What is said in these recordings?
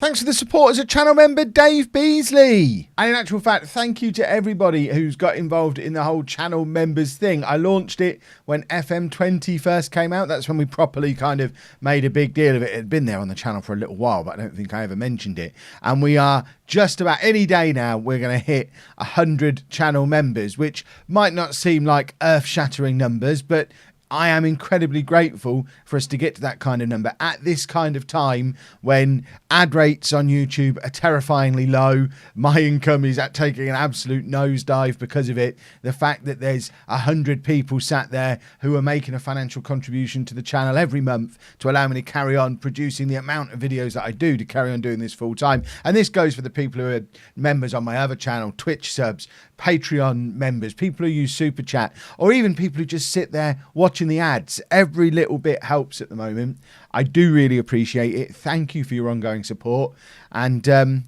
Thanks for the support as a channel member, Dave Beasley. And in actual fact, thank you to everybody who's got involved in the whole channel members thing. I launched it when FM20 first came out. That's when we properly kind of made a big deal of it. It had been there on the channel for a little while, but I don't think I ever mentioned it. And we are just about any day now, we're going to hit 100 channel members, which might not seem like earth-shattering numbers, but I am incredibly grateful for us to get to that kind of number at this kind of time when ad rates on YouTube are terrifyingly low. My income is taking an absolute nosedive because of it. The fact that there's 100 people sat there who are making a financial contribution to the channel every month to allow me to carry on producing the amount of videos that I do to carry on doing this full time. And this goes for the people who are members on my other channel, Twitch subs, Patreon members, people who use Super Chat, or even people who just sit there watching the ads. Every little bit helps at the moment. I do really appreciate it. Thank you for your ongoing support. And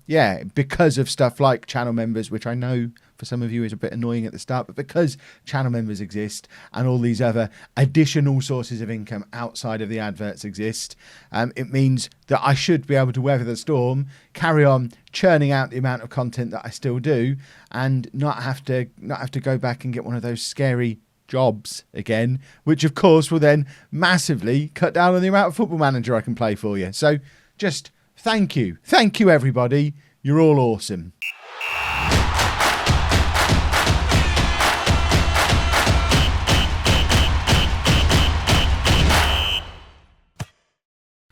yeah, because of stuff like channel members, which I know for some of you is a bit annoying at the start, but because channel members exist and all these other additional sources of income outside of the adverts exist, it means that I should be able to weather the storm, carry on churning out the amount of content that I still do, and not have to go back and get one of those scary jobs again, which of course will then massively cut down on the amount of Football Manager I can play for you. So just thank you everybody, you're all awesome.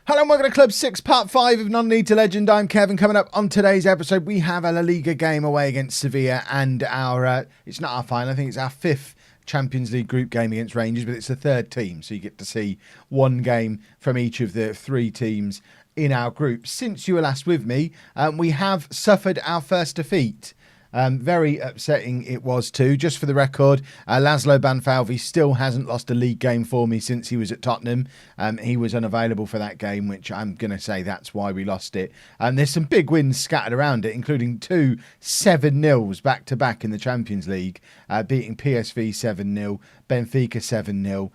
Hello and welcome to Club 6, Part 5 of Non-League to Legend. I'm Kevin. Coming up on today's episode, we have a La Liga game away against Sevilla and our, it's not our final, I think it's our 5th Champions League group game against Rangers, but it's the 3rd team, so you get to see one game from each of the 3 teams in our group. Since you were last with me, we have suffered our first defeat. Very upsetting it was too. Just for the record, Laszlo Banfalvi still hasn't lost a league game for me since he was at Tottenham. He was unavailable for that game, which I'm going to say that's why we lost it. There's some big wins scattered around it, including 2 7-0s back-to-back in the Champions League, beating PSV 7-0, Benfica 7-0.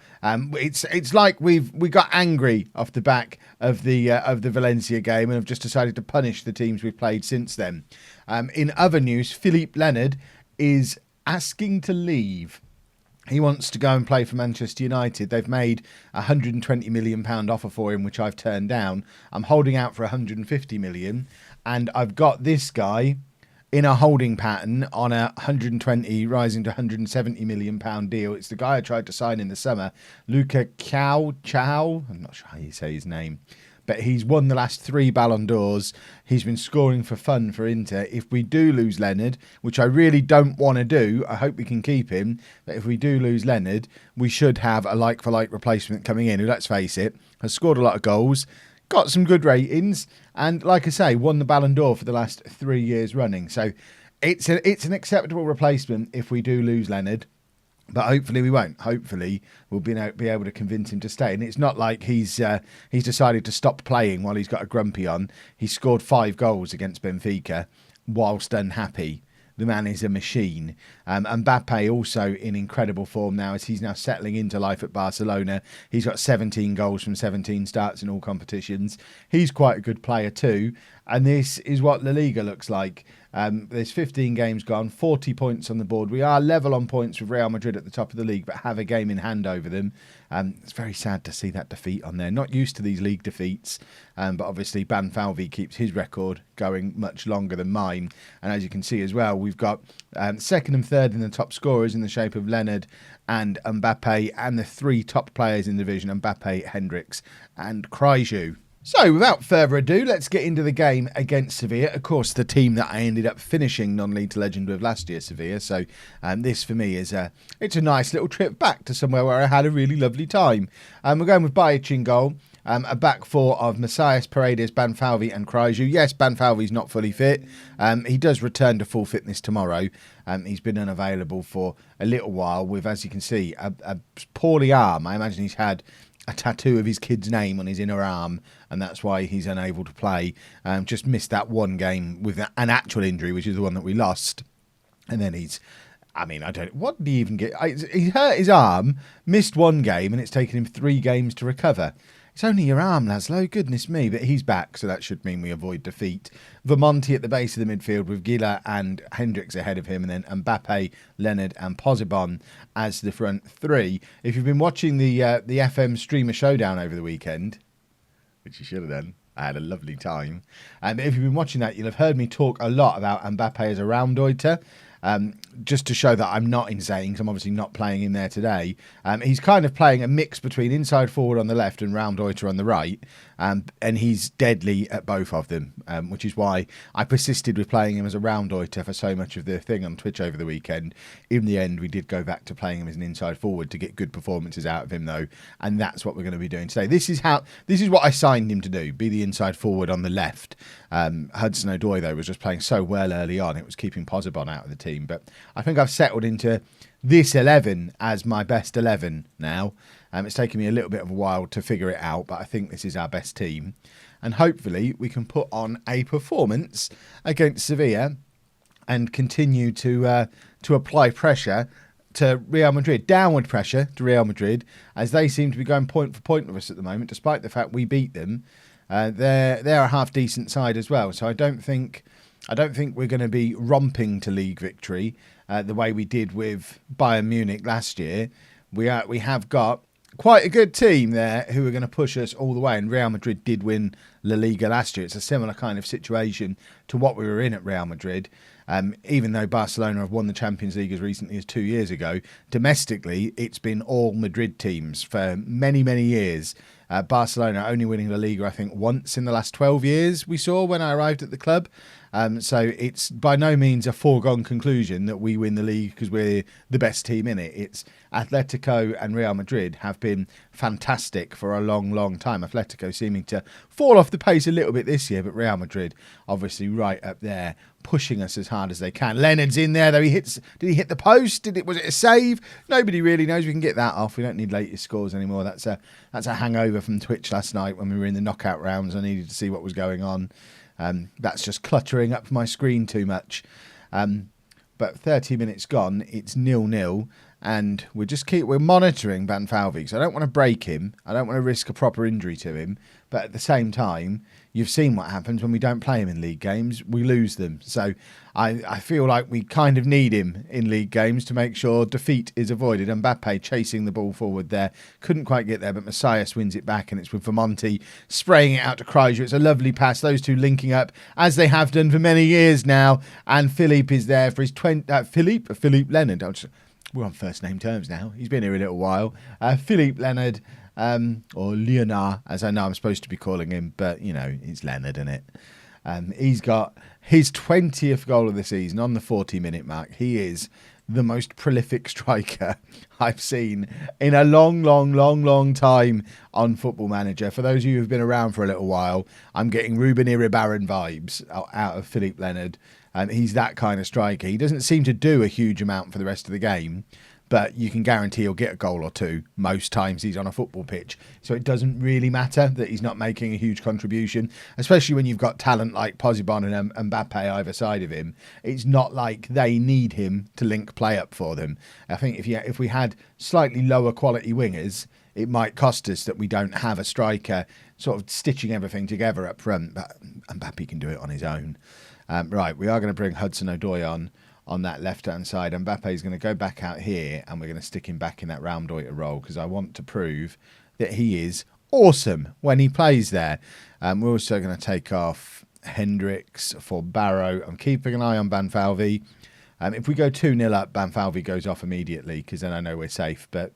It's like we got angry off the back of the Valencia game and have just decided to punish the teams we've played since then. In other news, Philippe Leonard is asking to leave. He wants to go and play for Manchester United. They've made a £120 million offer for him, which I've turned down. I'm holding out for £150 million, and I've got this guy in a holding pattern on a 120 rising to £170 million deal. It's the guy I tried to sign in the summer, Luca Chow. I'm not sure how you say his name. But he's won the last 3 Ballon d'Ors. He's been scoring for fun for Inter. If we do lose Leonard, which I really don't want to do, I hope we can keep him. But if we do lose Leonard, we should have a like-for-like replacement coming in who, let's face it, has scored a lot of goals, got some good ratings, and, like I say, won the Ballon d'Or for the last 3 years running. So it's an acceptable replacement if we do lose Leonard. But hopefully we won't. Hopefully we'll be able to convince him to stay. And it's not like he's decided to stop playing while he's got a grumpy on. He scored 5 goals against Benfica whilst unhappy. The man is a machine. Mbappe also in incredible form now as he's now settling into life at Barcelona. He's got 17 goals from 17 starts in all competitions. He's quite a good player too. And this is what La Liga looks like. There's 15 games gone, 40 points on the board. We are level on points with Real Madrid at the top of the league, but have a game in hand over them. It's very sad to see that defeat on there. Not used to these league defeats, but obviously Banfalvi keeps his record going much longer than mine. And as you can see as well, we've got 2nd and 3rd in the top scorers in the shape of Leonard and Mbappe, and the 3 top players in the division, Mbappe, Hendricks and Kryju. So, without further ado, let's get into the game against Sevilla. Of course, the team that I ended up finishing Non-League to Legend with last year, Sevilla. So, this for me is it's a nice little trip back to somewhere where I had a really lovely time. We're going with Bajic in goal. A back 4 of Messias, Paredes, Banfalvi and Kryju. Yes, Banfalvi's not fully fit. He does return to full fitness tomorrow. He's been unavailable for a little while with, as you can see, a poorly arm. I imagine he's had a tattoo of his kid's name on his inner arm, and that's why he's unable to play. Just missed that one game with an actual injury, which is the one that we lost. And then what did he even get? He hurt his arm, missed one game, and it's taken him 3 games to recover. It's only your arm, Laszlo. Goodness me. But he's back, so that should mean we avoid defeat. Vermonti at the base of the midfield with Gila and Hendricks ahead of him, and then Mbappe, Leonard and Pozibon as the front three. If you've been watching the FM Streamer Showdown over the weekend, which you should have done, I had a lovely time. And if you've been watching that, you'll have heard me talk a lot about Mbappe as a Raumdeuter. Just to show that I'm not insane, because I'm obviously not playing him there today. He's kind of playing a mix between inside forward on the left and Raumdeuter on the right, and he's deadly at both of them, which is why I persisted with playing him as a Raumdeuter for so much of the thing on Twitch over the weekend. In the end, we did go back to playing him as an inside forward to get good performances out of him, though, and that's what we're going to be doing today. This is what I signed him to do, be the inside forward on the left. Hudson-Odoi, though, was just playing so well early on, it was keeping Pozibon out of the team. But I think I've settled into this 11 as my best 11 now. It's taken me a little bit of a while to figure it out, but I think this is our best team. And hopefully we can put on a performance against Sevilla and continue to apply pressure to Real Madrid, downward pressure to Real Madrid, as they seem to be going point for point with us at the moment, despite the fact we beat them. They're a half decent side as well, so I don't think we're going to be romping to league victory the way we did with Bayern Munich last year. We have got quite a good team there who are going to push us all the way, and Real Madrid did win La Liga last year. It's a similar kind of situation to what we were in at Real Madrid. Even though Barcelona have won the Champions League as recently as 2 years ago, domestically it's been all Madrid teams for many, many years. Barcelona only winning La Liga, I think, once in the last 12 years we saw when I arrived at the club. So it's by no means a foregone conclusion that we win the league because we're the best team in it. It's Atletico and Real Madrid have been fantastic for a long, long time. Atletico seeming to fall off the pace a little bit this year, but Real Madrid obviously right up there, pushing us as hard as they can. Leonard's in there, though. Did he hit the post? Was it a save? Nobody really knows. We can get that off. We don't need latest scores anymore. That's a hangover from Twitch last night when we were in the knockout rounds. I needed to see what was going on. That's just cluttering up my screen too much. But 30 minutes gone, it's 0-0, and we're monitoring Banfalvi, because I don't want to break him. I don't want to risk a proper injury to him. But at the same time, you've seen what happens when we don't play him in league games. We lose them. So I feel like we kind of need him in league games to make sure defeat is avoided. Mbappe chasing the ball forward there. Couldn't quite get there, but Messias wins it back, and it's with Vermonti spraying it out to Kryger. It's a lovely pass. Those two linking up, as they have done for many years now. And Philippe is there for his Philippe Leonard. We're on first name terms now. He's been here a little while. Philippe Leonard, or Leonard, as I know I'm supposed to be calling him, but, it's Leonard, isn't it? He's got his 20th goal of the season on the 40-minute mark. He is the most prolific striker I've seen in a long, long, long, long time on Football Manager. For those of you who've been around for a little while, I'm getting Ruben Iribarren vibes out of Philippe Leonard. He's that kind of striker. He doesn't seem to do a huge amount for the rest of the game, but you can guarantee he'll get a goal or two most times he's on a football pitch. So it doesn't really matter that he's not making a huge contribution, especially when you've got talent like Pozibon and Mbappe either side of him. It's not like they need him to link play up for them. I think if we had slightly lower quality wingers, it might cost us that we don't have a striker sort of stitching everything together up front, but Mbappe can do it on his own. Right, we are going to bring Hudson-Odoi on that left-hand side. Mbappe is going to go back out here, and we're going to stick him back in that Raumdeuter role, because I want to prove that he is awesome when he plays there. We're also going to take off Hendricks for Barrow. I'm keeping an eye on Banfalvi. If we go 2-0 up, Banfalvi goes off immediately, because then I know we're safe. But,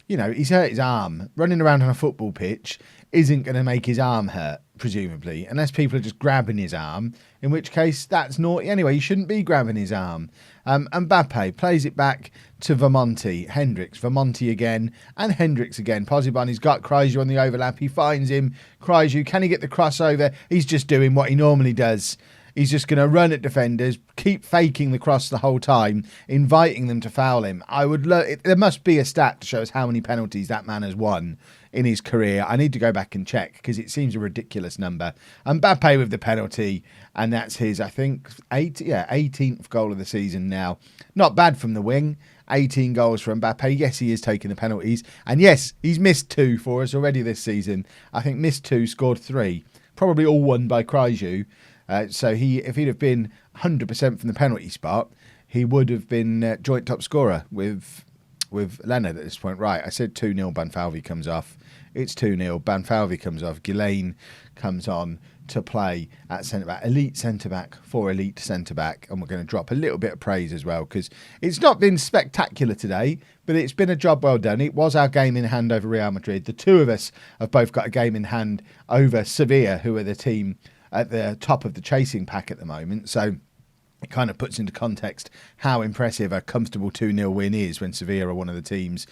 he's hurt his arm. Running around on a football pitch isn't going to make his arm hurt, presumably, unless people are just grabbing his arm, in which case that's naughty anyway. You shouldn't be grabbing his arm. Mbappe plays it back to Vermonti. Hendricks, Vermonti again, and Hendricks again. Pozibon, he's got Kryger on the overlap. He finds him. Kryger, can he get the crossover? He's just doing what he normally does. He's just going to run at defenders, keep faking the cross the whole time, inviting them to foul him. There must be a stat to show us how many penalties that man has won in his career. I need to go back and check, because it seems a ridiculous number. Mbappe with the penalty, and that's his, I think, 18th goal of the season now. Not bad from the wing. 18 goals for Mbappe. Yes, he is taking the penalties. And yes, he's missed 2 for us already this season. I think missed 2, scored 3. Probably all won by Kryju. So if he'd have been 100% from the penalty spot, he would have been joint top scorer with Leonard at this point. Right, I said 2-0, Banfalvi comes off. It's 2-0, Banfalvi comes off. Ghislaine comes on to play at centre-back. Elite centre-back for elite centre-back. And we're going to drop a little bit of praise as well, because it's not been spectacular today, but it's been a job well done. It was our game in hand over Real Madrid. The two of us have both got a game in hand over Sevilla, who are the team at the top of the chasing pack at the moment. So it kind of puts into context how impressive a comfortable 2-0 win is when Sevilla are one of the teams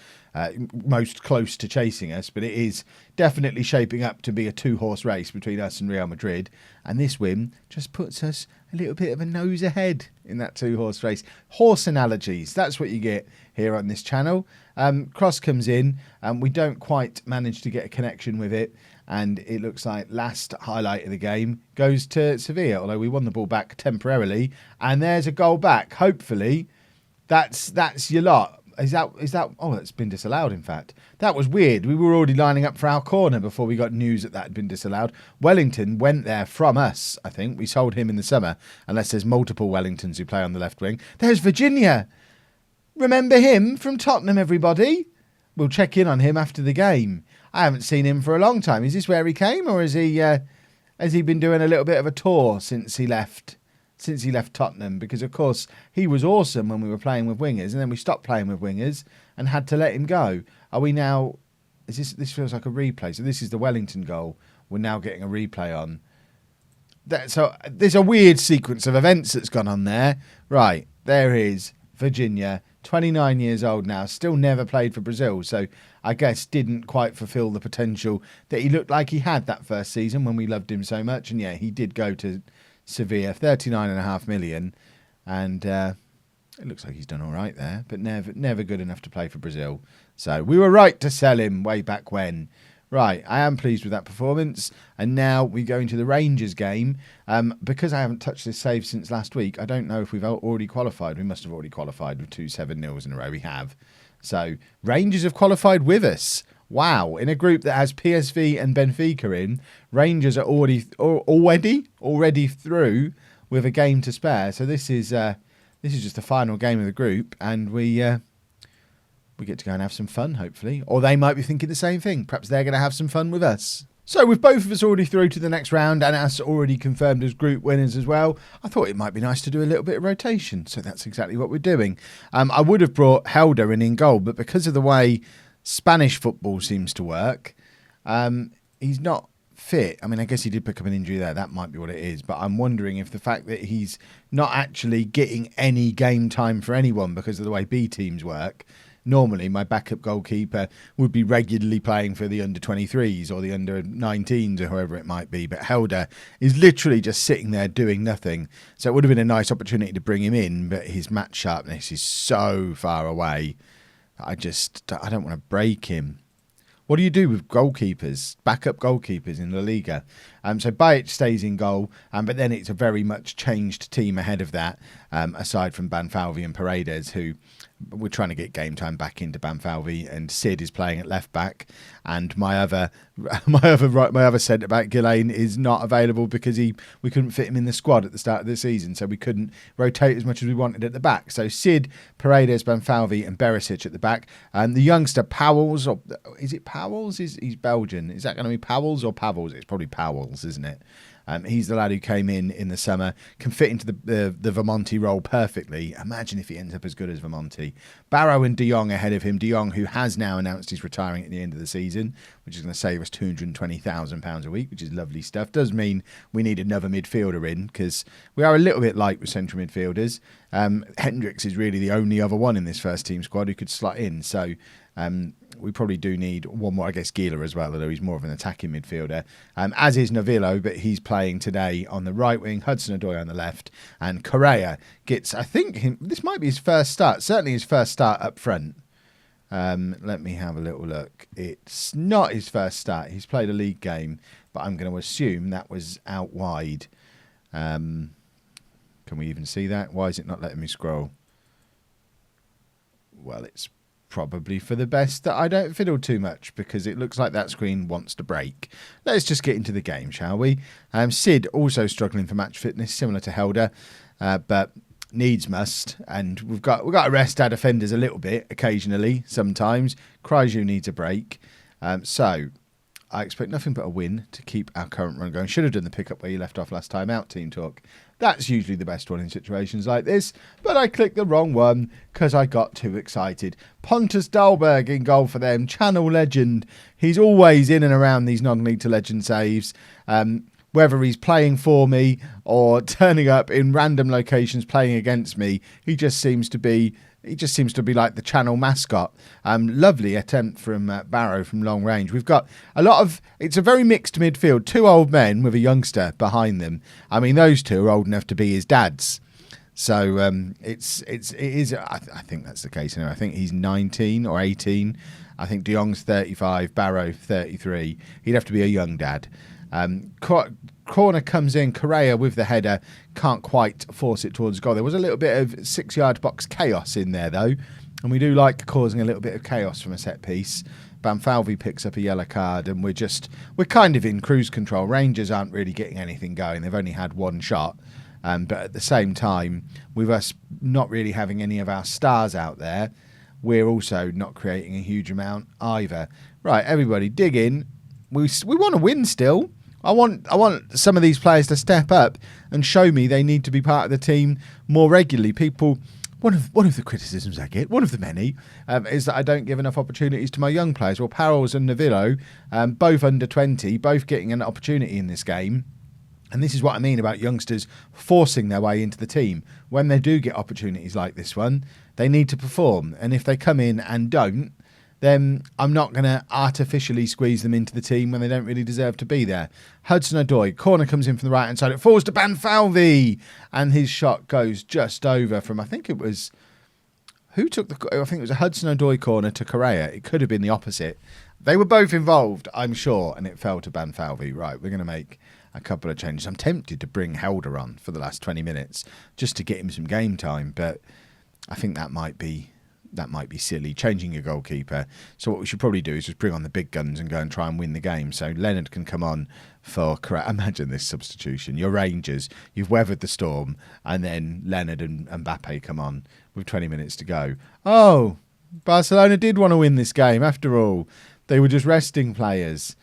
most close to chasing us. But it is definitely shaping up to be a 2-horse race between us and Real Madrid. And this win just puts us a little bit of a nose ahead in that 2-horse race. Horse analogies, that's what you get here on this channel. Cross comes in, and we don't quite manage to get a connection with it. And it looks like last highlight of the game goes to Sevilla, although we won the ball back temporarily. And there's a goal back. Hopefully, that's your lot. Is that? Oh, it's been disallowed, in fact. That was weird. We were already lining up for our corner before we got news that had been disallowed. Wellington went there from us, I think. We sold him in the summer, unless there's multiple Wellingtons who play on the left wing. There's Virginia. Remember him from Tottenham, everybody? We'll check in on him after the game. I haven't seen him for a long time. Is this where he came, or has he been doing a little bit of a tour since he left Tottenham? Because of course he was awesome when we were playing with wingers, and then we stopped playing with wingers and had to let him go. Are we now? This feels like a replay. So this is the Wellington goal. We're now getting a replay on. So there's a weird sequence of events that's gone on there. Right, there is Virginia. 29 years old now, still never played for Brazil, so I guess didn't quite fulfil the potential that he looked like he had that first season when we loved him so much. And yeah, he did go to Sevilla, 39.5 million, and it looks like he's done all right there, but never good enough to play for Brazil. So we were right to sell him way back when. Right, I am pleased with that performance. And now we go into the Rangers game. Because I haven't touched this save since last week, I don't know if we've already qualified. We must have already qualified with 2 7-0s in a row. We have. So Rangers have qualified with us. Wow. In a group that has PSV and Benfica in, Rangers are already through with a game to spare. So this is just the final game of the group, and we get to go and have some fun, hopefully. Or they might be thinking the same thing. Perhaps they're going to have some fun with us. So with both of us already through to the next round and us already confirmed as group winners as well, I thought it might be nice to do a little bit of rotation. So that's exactly what we're doing. I would have brought Helder in goal, but because of the way Spanish football seems to work, he's not fit. I mean, I guess he did pick up an injury there. That might be what it is. But I'm wondering if the fact that he's not actually getting any game time for anyone because of the way B teams work. Normally, my backup goalkeeper would be regularly playing for the under-23s or the under-19s or whoever it might be. But Helder is literally just sitting there doing nothing. So it would have been a nice opportunity to bring him in, but his match sharpness is so far away. I don't want to break him. What do you do with goalkeepers, backup goalkeepers in La Liga? So Bajic stays in goal, but then it's a very much changed team ahead of that, aside from Banfalvi and Paredes, who we're trying to get game time back into Banfalvi, and Sid is playing at left back, and my other centre back Ghislaine is not available because we couldn't fit him in the squad at the start of the season, so we couldn't rotate as much as we wanted at the back. So Sid, Paredes, Banfalvi, and Berisic at the back. And the youngster Powells, or is it Powells? He's Belgian. Is that going to be Powells or Pavels? It's probably Powells, isn't it? He's the lad who came in the summer, can fit into the Vermonti role perfectly. Imagine if he ends up as good as Vermonti. Barrow and De Jong ahead of him. De Jong, who has now announced he's retiring at the end of the season, which is going to save us £220,000 a week, which is lovely stuff. Does mean we need another midfielder in, because we are a little bit light with central midfielders. Hendricks is really the only other one in this first team squad who could slot in. So we probably do need one more, I guess, Gila as well, although he's more of an attacking midfielder, as is Novillo, but he's playing today on the right wing, Hudson-Odoi on the left, and Correa gets, I think, this might be his first start, certainly his first start up front. Let me have a little look. It's not his first start. He's played a league game, but I'm going to assume that was out wide. Can we even see that? Why is it not letting me scroll? well, it's probably for the best that I don't fiddle too much, because it looks like that screen wants to break. Let's just get into the game, shall we? Sid also struggling for match fitness, similar to Helder, but needs must, and we've got to rest our defenders a little bit occasionally. Sometimes Kryju needs a break, so I expect nothing but a win to keep our current run going. Should have done the pickup where you left off last time out, Team Talk. That's usually the best one in situations like this, but I clicked the wrong one because I got too excited. Pontus Dahlberg in goal for them, channel legend. He's always in and around these non-league to legend saves, whether he's playing for me or turning up in random locations playing against me. He just seems to be like the channel mascot. Lovely attempt from Barrow from long range. We've got it's a very mixed midfield. 2 old men with a youngster behind them. I mean, those 2 are old enough to be his dads. So it is. I think that's the case. Anyway, I think he's 19 or 18. I think De Jong's 35, Barrow 33. He'd have to be a young dad. Corner comes in, Correa with the header, can't quite force it towards goal. There was a little bit of 6-yard box chaos in there though, and we do like causing a little bit of chaos from a set piece. Banfalvi picks up a yellow card, and we're kind of in cruise control. Rangers aren't really getting anything going. They've only had 1 shot, but at the same time, with us not really having any of our stars out there, we're also not creating a huge amount either. Right, everybody dig in. We want to win still. I want some of these players to step up and show me they need to be part of the team more regularly. One of the criticisms I get, one of the many, is that I don't give enough opportunities to my young players. Well, Parrells and Novillo, both under 20, both getting an opportunity in this game. And this is what I mean about youngsters forcing their way into the team. When they do get opportunities like this one, they need to perform. And if they come in and don't, then I'm not going to artificially squeeze them into the team when they don't really deserve to be there. Hudson-Odoi, corner comes in from the right-hand side. It falls to Banfalvi, and his shot goes just over from, I think it was... I think it was a Hudson-Odoi corner to Correa. It could have been the opposite. They were both involved, I'm sure, and it fell to Banfalvi. Right, we're going to make a couple of changes. I'm tempted to bring Helder on for the last 20 minutes just to get him some game time, but I think that might be silly, changing your goalkeeper. So what we should probably do is just bring on the big guns and go and try and win the game. So Leonard can come on for... Imagine this substitution. You're Rangers, you've weathered the storm, and then Leonard and Mbappe come on with 20 minutes to go. Oh, Barcelona did want to win this game after all. They were just resting players.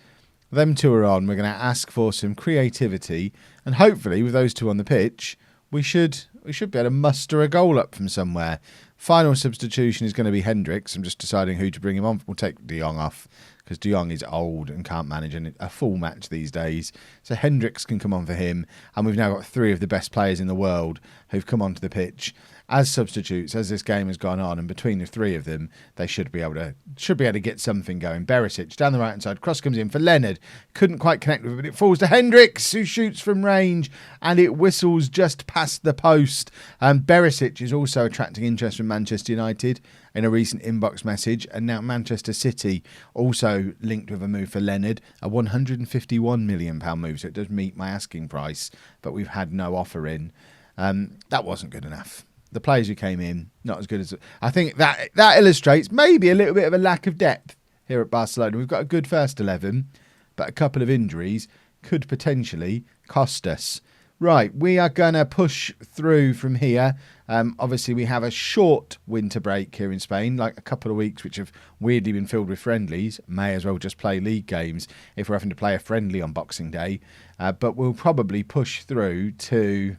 Them 2 are on. We're going to ask for some creativity, and hopefully with those 2 on the pitch, we should be able to muster a goal up from somewhere. Final substitution is going to be Hendricks. I'm just deciding who to bring him on. We'll take De Jong off because De Jong is old and can't manage a full match these days. So Hendricks can come on for him. And we've now got 3 of the best players in the world who've come onto the pitch as substitutes as this game has gone on. And between the 3 of them, they should be able to get something going. Berisic down the right-hand side. Cross comes in for Leonard. Couldn't quite connect with it, but it falls to Hendricks, who shoots from range, and it whistles just past the post. Berisic is also attracting interest from Manchester United in a recent inbox message, and now Manchester City also linked with a move for Leonard, a £151 million move, so it does meet my asking price, but we've had no offer in. That wasn't good enough. The players who came in, not as good as... I think that illustrates maybe a little bit of a lack of depth here at Barcelona. We've got a good first 11, but a couple of injuries could potentially cost us. Right, we are going to push through from here. Obviously, we have a short winter break here in Spain, like a couple of weeks, which have weirdly been filled with friendlies. May as well just play league games if we're having to play a friendly on Boxing Day. But we'll probably push through to...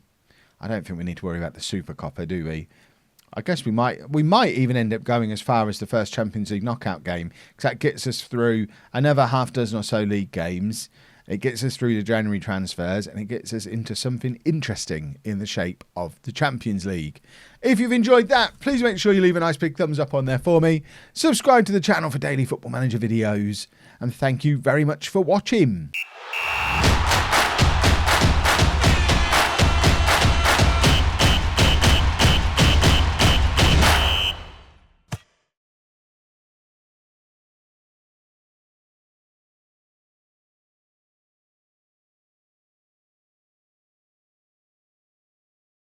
I don't think we need to worry about the Super Coppa, do we? I guess we might even end up going as far as the first Champions League knockout game, because that gets us through another half dozen or so league games. It gets us through the January transfers, and it gets us into something interesting in the shape of the Champions League. If you've enjoyed that, please make sure you leave a nice big thumbs up on there for me. Subscribe to the channel for daily Football Manager videos, and thank you very much for watching.